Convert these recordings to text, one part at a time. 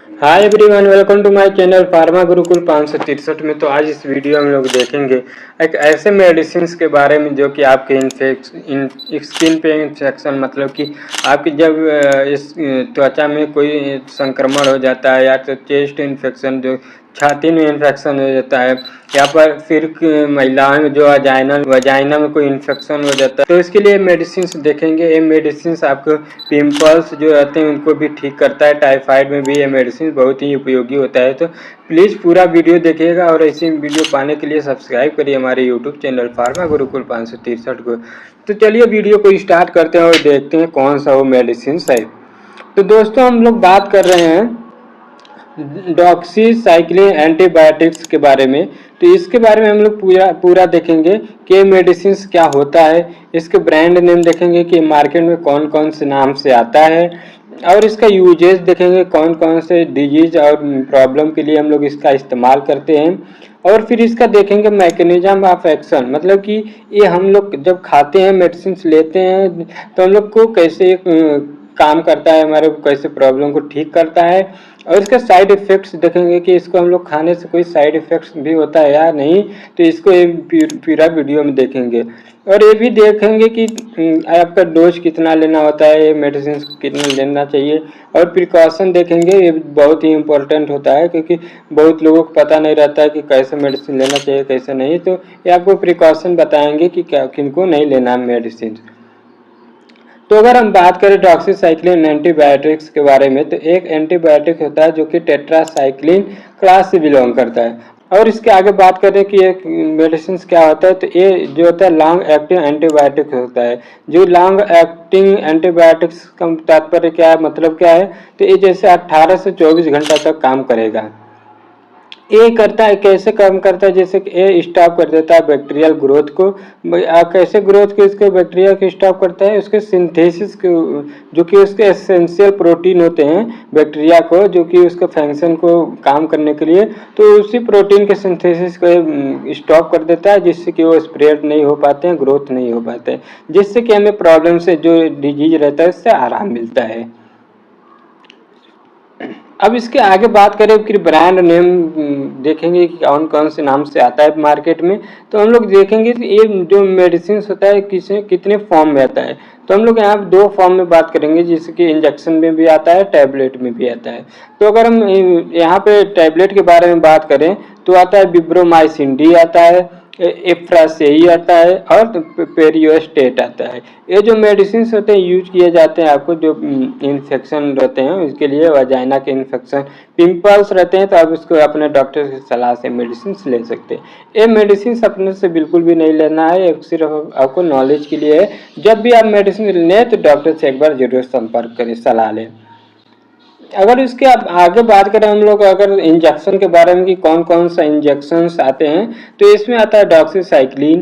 Hi everyone, welcome to my channel pharma Gurukul 563 में। तो आज इस वीडियो में हम लोग देखेंगे एक ऐसे मेडिसिन के बारे में जो कि आपके स्किन पे इन्फेक्शन, मतलब कि आपकी जब इस त्वचा में कोई संक्रमण हो जाता है या तो चेस्ट इन्फेक्शन, जो छाती में इन्फेक्शन हो जाता है, या पर फिर महिलाओं में जो वजाइना में कोई इन्फेक्शन हो जाता है, तो इसके लिए मेडिसिन देखेंगे। ये मेडिसिन आपको पिंपल्स जो रहते हैं उनको भी ठीक करता है। टाइफाइड में भी ये मेडिसिन बहुत ही उपयोगी होता है। तो प्लीज़ पूरा वीडियो देखिएगा और ऐसी वीडियो पाने के लिए सब्सक्राइब करिए हमारे यूट्यूब चैनल फार्मा गुरुकुल 563 को। तो चलिए वीडियो को स्टार्ट करते हैं और देखते हैं कौन सा वो मेडिसिन है। तो दोस्तों, हम लोग बात कर रहे हैं डॉक्सीसाइक्लिन एंटीबायोटिक्स के बारे में। तो इसके बारे में हम लोग पूरा देखेंगे कि मेडिसिन क्या होता है, इसके ब्रांड नेम देखेंगे कि मार्केट में कौन कौन से नाम से आता है, और इसका यूजेस देखेंगे कौन कौन से डिजीज और प्रॉब्लम के लिए हम लोग इसका इस्तेमाल करते हैं। और फिर इसका देखेंगे मैकेनिज्म ऑफ एक्शन, मतलब कि ये हम लोग जब खाते हैं, मेडिसिन लेते हैं, तो हम लोग को कैसे काम करता है, हमारे कैसे प्रॉब्लम को ठीक करता है। और इसका साइड इफ़ेक्ट्स देखेंगे कि इसको हम लोग खाने से कोई साइड इफ़ेक्ट्स भी होता है या नहीं, तो इसको पूरा वीडियो में देखेंगे। और ये भी देखेंगे कि आपका डोज कितना लेना होता है, ये मेडिसिन कितना लेना चाहिए। और प्रिकॉशन देखेंगे, ये बहुत ही इम्पोर्टेंट होता है क्योंकि बहुत लोगों को पता नहीं रहता है कि कैसे मेडिसिन लेना चाहिए कैसे नहीं। तो ये आपको प्रिकॉशन बताएंगे कि क्या किनको नहीं लेना है मेडिसिन। तो अगर हम बात करें डॉक्सीसाइक्लिन एंटीबायोटिक्स के बारे में, तो एक एंटीबायोटिक होता है जो कि टेट्रासाइक्लिन क्लास से बिलोंग करता है। और इसके आगे बात करें कि ये मेडिसिन क्या होता है, तो ये जो होता है लॉन्ग एक्टिंग एंटीबायोटिक होता है। जो लॉन्ग एक्टिंग एंटीबायोटिक्स का तात्पर्य क्या है, मतलब क्या है, तो ये जैसे 18 से 24 घंटा तक काम करेगा। ये करता है, कैसे काम करता है, जैसे कि ये स्टॉप कर देता है बैक्टीरियल ग्रोथ को। कैसे ग्रोथ को इसके बैक्टीरिया को स्टॉप करता है, उसके सिंथेसिस को, जो कि उसके एसेंशियल प्रोटीन होते हैं बैक्टीरिया को, जो कि उसके फंक्शन को काम करने के लिए, तो उसी प्रोटीन के सिंथेसिस को स्टॉप कर देता है, जिससे कि वो स्प्रेड नहीं हो पाते हैं, ग्रोथ नहीं हो पाते हैं, जिससे कि हमें प्रॉब्लम से जो डिजीज रहता है उससे आराम मिलता है। अब इसके आगे बात करें फिर ब्रांड नेम देखेंगे कि कौन कौन से नाम से आता है मार्केट में। तो हम लोग देखेंगे कि ये जो मेडिसिन होता है कितने फॉर्म में आता है। तो हम लोग यहाँ दो फॉर्म में बात करेंगे, जैसे कि इंजेक्शन में भी आता है, टैबलेट में भी आता है। तो अगर हम यहाँ पे टैबलेट के बारे में बात करें तो आता है विब्रोमाइसिन डी आता है, एफ्रासेई आता है, और पेरियोस्टेट आता है। ये जो मेडिसिन होते हैं यूज किए जाते हैं आपको जो इन्फेक्शन रहते हैं उसके लिए, वजाइना के इन्फेक्शन, पिंपल्स रहते हैं, तो आप इसको अपने डॉक्टर की सलाह से मेडिसिन ले सकते हैं। ये मेडिसिन अपने से बिल्कुल भी नहीं लेना है, सिर्फ आपको नॉलेज के लिए है। जब भी आप मेडिसिन लें तो डॉक्टर से एक बार जरूर संपर्क करें, सलाह लें। अगर इसके आप आगे बात करें हम लोग, अगर इंजेक्शन के बारे में कि कौन कौन सा इंजेक्शन आते हैं, तो इसमें आता है डॉक्सीसाइक्लिन।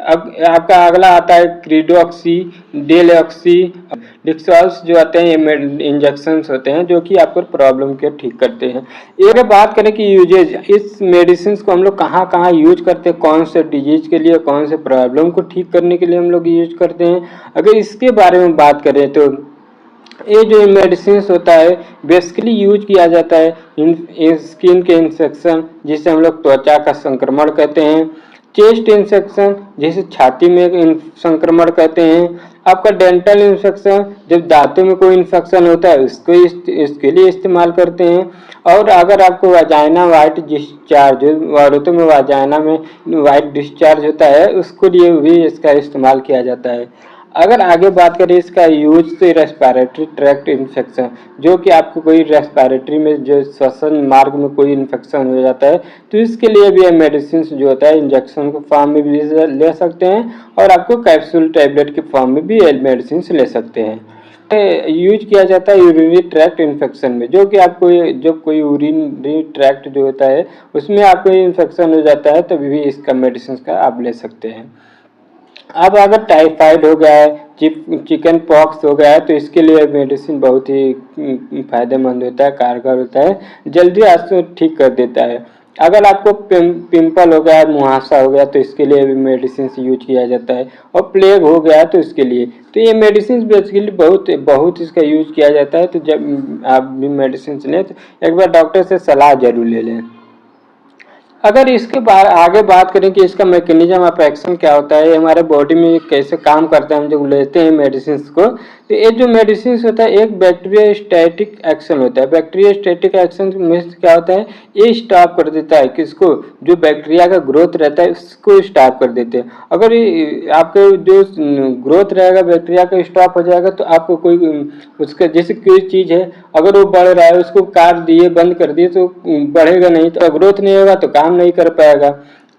अब आपका अगला आता है क्रीडोक्सी, डेलॉक्सी, डिक्सॉल्स, जो आते हैं ये इंजेक्शन होते हैं जो कि आपको प्रॉब्लम के ठीक करते हैं। ये अगर बात करें कि यूजेज, इस मेडिसिन को हम लोग कहाँ कहाँ यूज करते हैं, कौन से डिजीज के लिए, कौन से प्रॉब्लम को ठीक करने के लिए हम लोग यूज करते हैं, अगर इसके बारे में बात करें तो ये जो मेडिसिन होता है बेसिकली यूज किया जाता है इन स्किन के इन्फेक्शन, जिसे हम लोग त्वचा का संक्रमण कहते हैं, चेस्ट इन्फेक्शन जिसे छाती में संक्रमण कहते हैं, आपका डेंटल इन्फेक्शन जब दांतों में कोई इन्फेक्शन होता है उसको इसके लिए इस्तेमाल करते हैं। और अगर आपको वाजाइना वाइट डिस्चार्ज, औरतों में वाजाइना में वाइट डिस्चार्ज होता है, उसके लिए भी इसका इस्तेमाल किया जाता है। अगर आगे बात करें इसका यूज, तो रेस्पिरेटरी ट्रैक्ट इन्फेक्शन, जो कि आपको कोई रेस्पिरेटरी में जो श्वसन मार्ग में कोई इन्फेक्शन हो जाता है, तो इसके लिए भी मेडिसिन जो होता है इंजेक्शन के फॉर्म में भी ले सकते हैं, और आपको कैप्सूल टैबलेट के फॉर्म में भी मेडिसिन ले सकते हैं। यूज किया जाता है यूरिनरी ट्रैक्ट इन्फेक्शन में, जो कि आपको जब कोई यूरिनरी ट्रैक्ट जो होता है उसमें आपको इन्फेक्शन हो जाता है, तभी भी इसका मेडिसिन का आप ले सकते हैं। अब अगर टाइफाइड हो गया है, चिकन पॉक्स हो गया है, तो इसके लिए मेडिसिन बहुत ही फायदेमंद होता है, कारगर होता है, जल्दी आपको ठीक कर देता है। अगर आपको पिंपल हो गया, मुहासा हो गया, तो इसके लिए भी मेडिसिन यूज किया जाता है। और प्लेग हो गया तो इसके लिए, तो ये मेडिसिन बेसिकली बहुत बहुत इसका यूज किया जाता है। तो जब आप भी मेडिसिन लें तो एक बार डॉक्टर से सलाह जरूर ले लें। अगर इसके बारे आगे बात करें कि इसका मैकेनिज्म ऑफ एक्शन क्या होता है, हमारे बॉडी में कैसे काम करता है, हम जब लेते हैं मेडिसिन को, तो ये जो मेडिसिन होता है एक बैक्टीरिया स्टैटिक एक्शन होता है। बैक्टीरिया स्टैटिक एक्शन में क्या होता है, ये स्टॉप कर देता है किसको, जो बैक्टीरिया का ग्रोथ रहता है उसको स्टॉप कर देते हैं। अगर आपके जो ग्रोथ रहेगा बैक्टीरिया का स्टॉप हो जाएगा तो आपको कोई उसका जैसे कोई चीज़ है, अगर वो बढ़ रहा है उसको काट दिए, बंद कर दिए तो बढ़ेगा नहीं, तो ग्रोथ नहीं होगा तो काम नहीं कर पाएगा।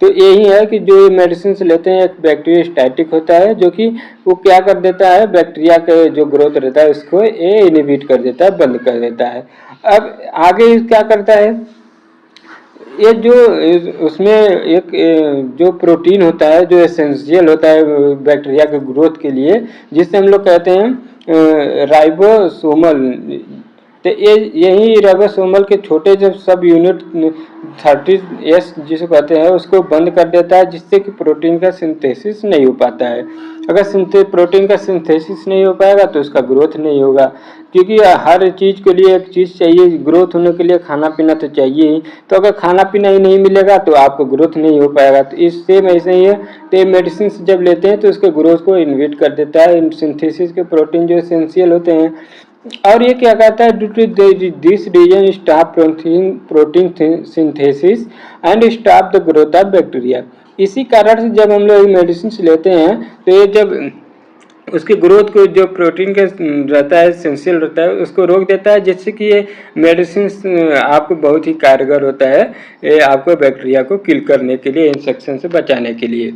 तो यही है कि जो मेडिसिन लेते हैं एक बैक्टीरिया स्टैटिक होता है, जो कि वो क्या कर देता है, बैक्टीरिया का जो ग्रोथ रहता है उसको ये इनहिबिट कर देता है, बंद कर देता है। अब आगे क्या करता है, ये जो उसमें एक जो प्रोटीन होता है जो एसेंशियल होता है बैक्टीरिया के ग्रोथ के लिए, जिससे हम लोग कहते हैं राइबोसोमल। तो ये यही राइबोसोमल के छोटे जो सब यूनिट 30S जिसे कहते हैं उसको बंद कर देता है, जिससे कि प्रोटीन का सिंथेसिस नहीं हो पाता है। अगर प्रोटीन का सिंथेसिस नहीं हो पाएगा तो उसका ग्रोथ नहीं होगा, क्योंकि हर चीज़ के लिए एक चीज़ चाहिए, ग्रोथ होने के लिए खाना पीना तो चाहिए ही। तो अगर खाना पीना ही नहीं मिलेगा तो आपको ग्रोथ नहीं हो पाएगा। तो इस सेम ऐसे ही है, तो मेडिसिन जब लेते हैं तो उसके ग्रोथ को इनहिबिट कर देता है, सिंथेसिस के प्रोटीन जो एसेंशियल होते हैं। और ये क्या कहता है, due to this reason stop protein synthesis and stop the growth of bacteria. इसी कारण से जब हम लोग मेडिसिन लेते हैं तो ये जब उसकी ग्रोथ को जो प्रोटीन का रहता है एसेंशियल रहता है उसको रोक देता है, जिससे कि ये मेडिसिन आपको बहुत ही कारगर होता है, ये आपको बैक्टीरिया को किल करने के लिए, इन्फेक्शन से बचाने के लिए।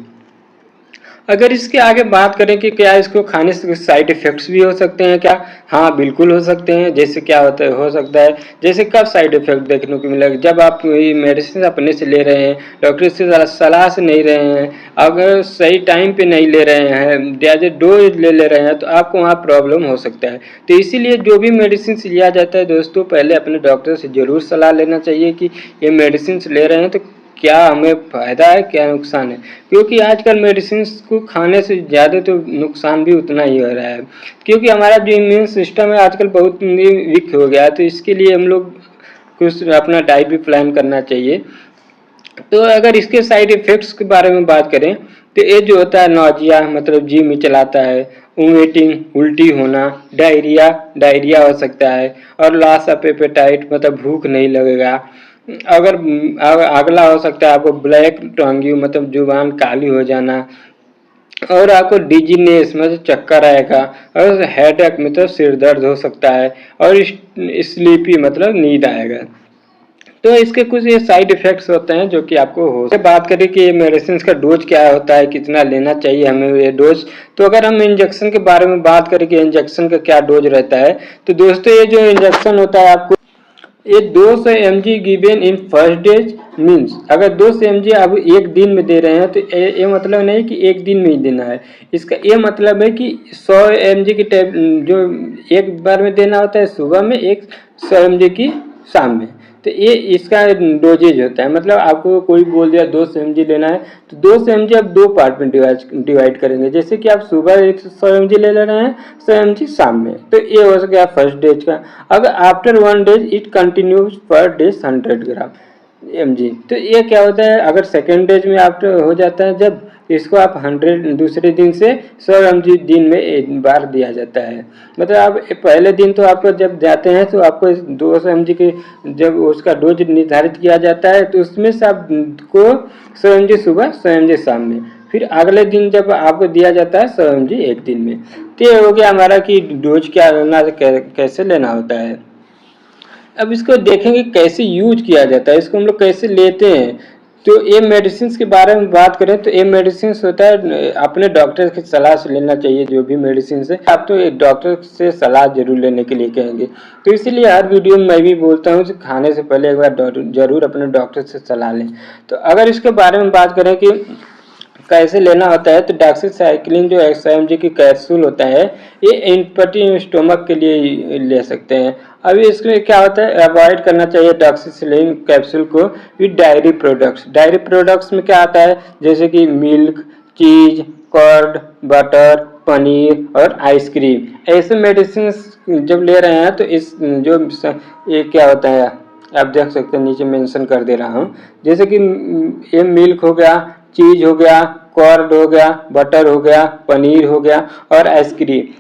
अगर इसके आगे बात करें कि क्या इसको खाने से साइड इफेक्ट्स भी हो सकते हैं क्या, हाँ बिल्कुल हो सकते हैं। जैसे क्या होता है, हो सकता है जैसे कब साइड इफेक्ट देखने को मिलेगा, जब आप ये मेडिसिन अपने से ले रहे हैं, डॉक्टर से सलाह से नहीं रहे हैं, अगर सही टाइम पे नहीं ले रहे हैं, ज़्यादा डोज ले रहे हैं, तो आपको वहाँ प्रॉब्लम हो सकता है। तो इसीलिए जो भी मेडिसिन लिया जाता है दोस्तों, पहले अपने डॉक्टर से ज़रूर सलाह लेना चाहिए कि ये मेडिसिन ले रहे हैं तो क्या हमें फ़ायदा है क्या नुकसान है, क्योंकि आजकल मेडिसिन को खाने से ज़्यादा तो नुकसान भी उतना ही हो रहा है, क्योंकि हमारा जो इम्यून सिस्टम है आजकल बहुत वीक हो गया है। तो इसके लिए हम लोग कुछ अपना डाइट भी प्लान करना चाहिए। तो अगर इसके साइड इफ़ेक्ट्स के बारे में बात करें तो ये जो होता है नौजिया, मतलब जी में चलाता है, वोमिटिंग, उल्टी होना, डायरिया हो सकता है, और लॉस ऑफ एपेटाइट, मतलब भूख नहीं लगेगा। अगर अगला हो सकता है आपको ब्लैक टंगी, मतलब जुबान काली हो जाना, और आपको डिजीनेस मतलब चक्कर आएगा, और हेडेक मतलब सिर दर्द हो सकता है, और स्लीपी मतलब नींद आएगा। तो इसके कुछ ये साइड इफेक्ट्स होते हैं जो कि आपको हो सकते। बात करें कि ये मेडिसिन का डोज क्या होता है, कितना लेना चाहिए हमें ये डोज, तो अगर हम इंजेक्शन के बारे में बात करें कि इंजेक्शन का क्या डोज रहता है, तो दोस्तों ये जो इंजेक्शन होता है आपको ये 200 mg given in first days means, अगर 200 mg आप एक दिन में दे रहे हैं तो ये मतलब नहीं कि एक दिन में ही देना है। इसका ये मतलब है कि 100 mg की टैब जो एक बार में देना होता है सुबह में, 100 mg की शाम में। तो ये इसका डोजेज होता है। मतलब आपको कोई बोल दिया 200 mg लेना है तो 200 mg आप दो पार्ट में डिवाइड करेंगे। जैसे कि आप सुबह 100 mg ले रहे हैं, 100 mg शाम में, तो ये हो गया फर्स्ट डेज का। अगर after 1 days it continues per day 100 gram mg, तो ये क्या होता है, अगर सेकेंड डेज में आफ्टर हो जाता है जब, इसको आप 100 दूसरे दिन से 100 mg दिन में एक बार दिया जाता है। मतलब आप पहले दिन तो आपको जब जाते हैं तो आपको 200 mg के जब उसका डोज निर्धारित किया जाता है तो उसमें से आपको 100 mg सुबह, 100 mg शाम में, फिर अगले दिन जब आपको दिया जाता है 100 mg एक दिन में। तो ये हो गया हमारा कि डोज क्या लेना, कैसे लेना होता है। अब इसको देखेंगे कैसे यूज किया जाता है, इसको हम लोग कैसे लेते हैं। तो ये मेडिसिन के बारे में बात करें तो ये मेडिसिन होता है अपने डॉक्टर की सलाह से लेना चाहिए। जो भी मेडिसिन है आप तो एक डॉक्टर से सलाह जरूर लेने के लिए कहेंगे। तो इसीलिए हर वीडियो में मैं भी बोलता हूँ कि खाने से पहले एक बार जरूर अपने डॉक्टर से सलाह लें। तो अगर इसके बारे में बात करें कि कैसे लेना होता है, तो डॉक्सीसाइक्लिन जो 100 mg की कैप्सूल होता है, ये एम्प्टी स्टोमक के लिए ही ले सकते हैं। अभी इसमें क्या होता है, अवॉइड करना चाहिए डॉक्सीसाइक्लिन कैप्सूल को with diary products. Diary products में क्या आता है, जैसे कि मिल्क, चीज, कर्ड, बटर, पनीर और आइसक्रीम। ऐसे मेडिसिन जब ले रहे हैं तो इस जो ये क्या होता है, आप देख सकते हैं नीचे मेंशन कर दे रहा हूँ, जैसे कि ये मिल्क हो गया, चीज हो गया, कर्ड हो गया, बटर हो गया, पनीर हो गया और आइसक्रीम,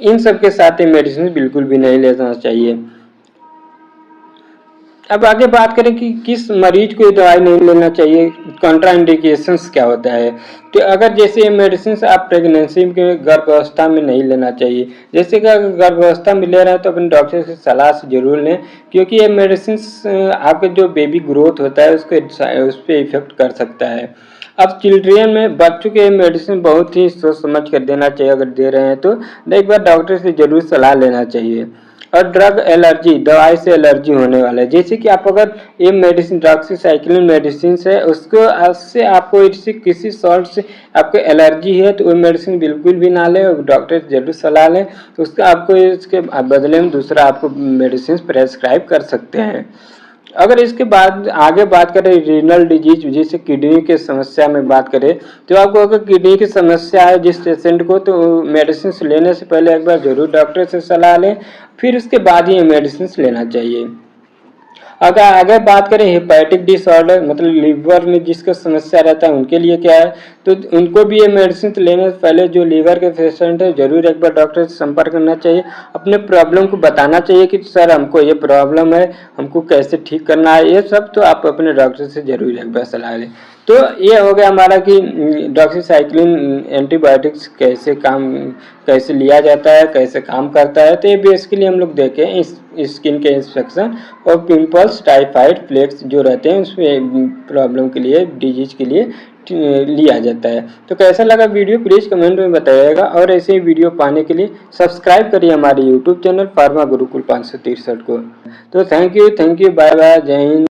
इन सब के साथ ये मेडिसिन बिल्कुल भी नहीं लेना चाहिए। अब आगे बात करें कि किस मरीज को ये दवाई नहीं लेना चाहिए, कॉन्ट्राइंडिकेशंस क्या होता है। तो अगर जैसे ये मेडिसिन आप प्रेगनेंसी के गर्भावस्था में नहीं लेना चाहिए, जैसे कि अगर गर्भावस्था में ले रहे हैं तो अपने डॉक्टर से सलाह से जरूर लें, क्योंकि ये मेडिसिन आपके जो बेबी ग्रोथ होता है उसको उस पर इफेक्ट कर सकता है। अब चिल्ड्रेन में बच्चों के मेडिसिन बहुत ही सोच समझ कर देना चाहिए, अगर दे रहे हैं तो एक बार डॉक्टर से जरूर सलाह लेना चाहिए। और ड्रग एलर्जी, दवाई से एलर्जी होने वाला है, जैसे कि आप अगर ये मेडिसिन डॉक्सीसाइक्लिन मेडिसिन है उसको से आपको इससे किसी सॉल्ट से आपको एलर्जी है तो वो मेडिसिन बिल्कुल भी ना लें, डॉक्टर से जरूर सलाह लें, तो उसका आपको इसके बदले में दूसरा आपको मेडिसिन प्रेस्क्राइब कर सकते हैं। अगर इसके बाद आगे बात करें रीनल डिजीज, जैसे किडनी के समस्या में बात करें, तो आपको अगर किडनी की समस्या है जिस पेशेंट को, तो मेडिसिन लेने से पहले एक बार जरूर डॉक्टर से सलाह लें, फिर उसके बाद ही मेडिसिन लेना चाहिए। अगर आगे बात करें हेपेटिक डिसऑर्डर, मतलब लीवर में जिसका समस्या रहता है उनके लिए क्या है, तो उनको भी ये मेडिसिन लेने से पहले जो लीवर के पेशेंट है जरूर एक बार डॉक्टर से संपर्क करना चाहिए, अपने प्रॉब्लम को बताना चाहिए कि सर हमको ये प्रॉब्लम है, हमको कैसे ठीक करना है, ये सब तो आप अपने डॉक्टर से जरूर एक बार सलाह लें। तो ये हो गया हमारा कि डॉक्सीसाइक्लिन एंटीबायोटिक्स कैसे लिया जाता है, कैसे काम करता है। तो ये बेसिकली हम लोग देखें इस स्किन के इंफेक्शन और पिंपल्स, टाइफाइड, फ्लेक्स जो रहते हैं उसमें प्रॉब्लम के लिए, डिजीज के लिए लिया जाता है। तो कैसा लगा वीडियो प्लीज़ कमेंट में बताइएगा, और ऐसे ही वीडियो पाने के लिए सब्सक्राइब करिए हमारे यूट्यूब चैनल फार्मा गुरुकुल 563 को। तो थैंक यू, बाय बाय, जय हिंद।